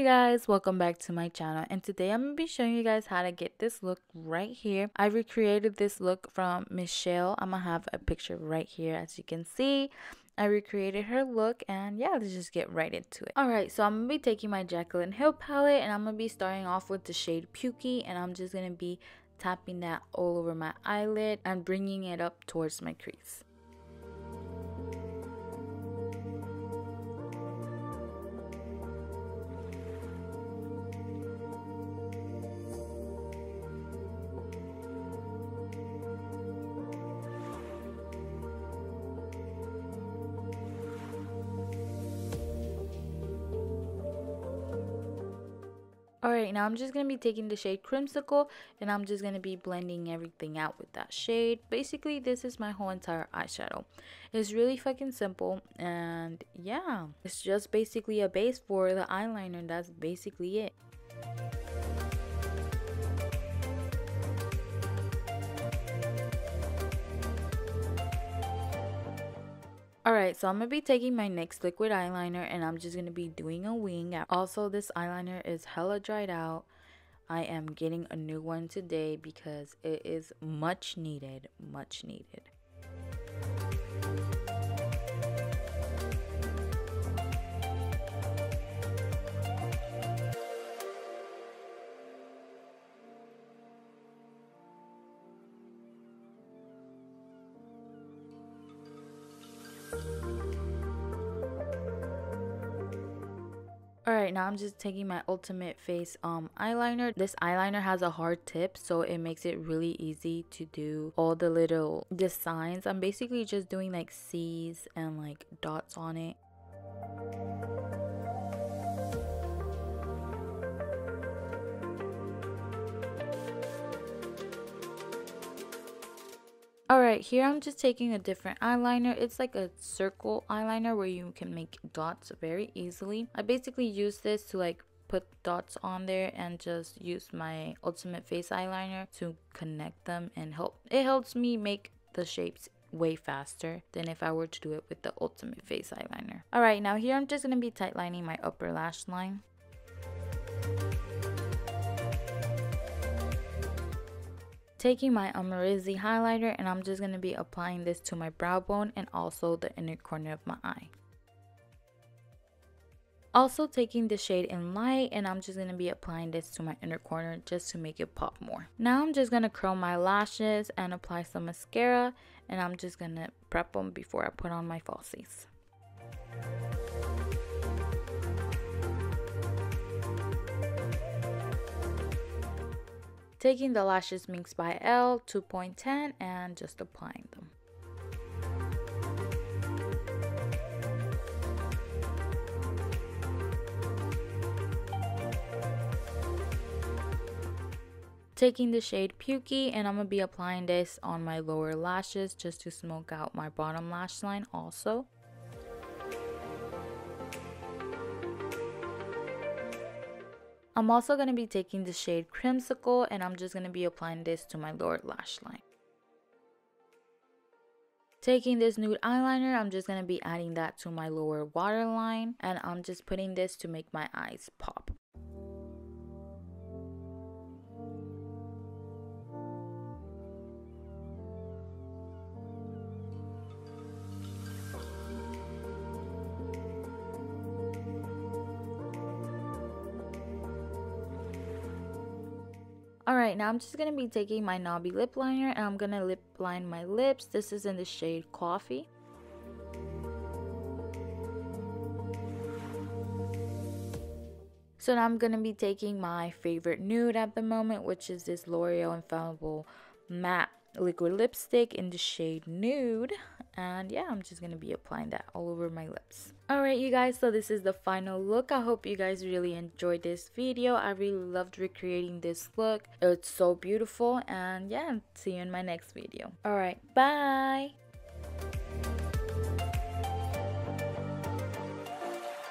you guys, welcome back to my channel, and today I'm gonna be showing you guys how to get this look right here. I recreated this look from Michelle. I'm gonna have a picture right here. As you can see, I recreated her look, and yeah, let's just get right into it. Alright, so I'm gonna be taking my JACLYN Hill palette, and I'm gonna be starting off with the shade Pukey, and I'm just gonna be tapping that all over my eyelid and bringing it up towards my crease. Alright, now I'm just going to be taking the shade Crimsicle, and I'm just going to be blending everything out with that shade. Basically, this is my whole entire eyeshadow. It's really fucking simple, and yeah, it's just basically a base for the eyeliner, and that's basically it. Alright, so I'm going to be taking my NYX liquid eyeliner, and I'm just going to be doing a wing. Also, this eyeliner is hella dried out. I am getting a new one today because it is much needed, much needed. Alright, now I'm just taking my Ultimate Face eyeliner. This eyeliner has a hard tip, so it makes it really easy to do all the little designs. I'm basically just doing like C's and like dots on it. Alright, here I'm just taking a different eyeliner. It's like a circle eyeliner where you can make dots very easily. I basically use this to like put dots on there and just use my Ultimate Face eyeliner to connect them, and it helps me make the shapes way faster than if I were to do it with the Ultimate Face eyeliner. Alright, now here I'm just going to be tightlining my upper lash line. Taking my Amarizzi highlighter, and I'm just going to be applying this to my brow bone and also the inner corner of my eye. Also taking the shade in Light, and I'm just going to be applying this to my inner corner just to make it pop more. Now I'm just going to curl my lashes and apply some mascara, and I'm just going to prep them before I put on my falsies. Taking the Lashes Minx by Elle 2.10 and just applying them. Taking the shade Pukey, and I'm going to be applying this on my lower lashes just to smoke out my bottom lash line also. I'm also going to be taking the shade Crimsicle, and I'm just going to be applying this to my lower lash line. Taking this nude eyeliner, I'm just going to be adding that to my lower waterline, and I'm just putting this to make my eyes pop. Alright, now I'm just going to be taking my knobby lip liner, and I'm going to lip line my lips. This is in the shade Coffee. So now I'm going to be taking my favorite nude at the moment, which is this L'Oreal Infallible Matte Liquid Lipstick in the shade Nude. And yeah, I'm just going to be applying that all over my lips. Alright you guys, so this is the final look. I hope you guys really enjoyed this video. I really loved recreating this look. It's so beautiful, and yeah, see you in my next video. Alright, bye!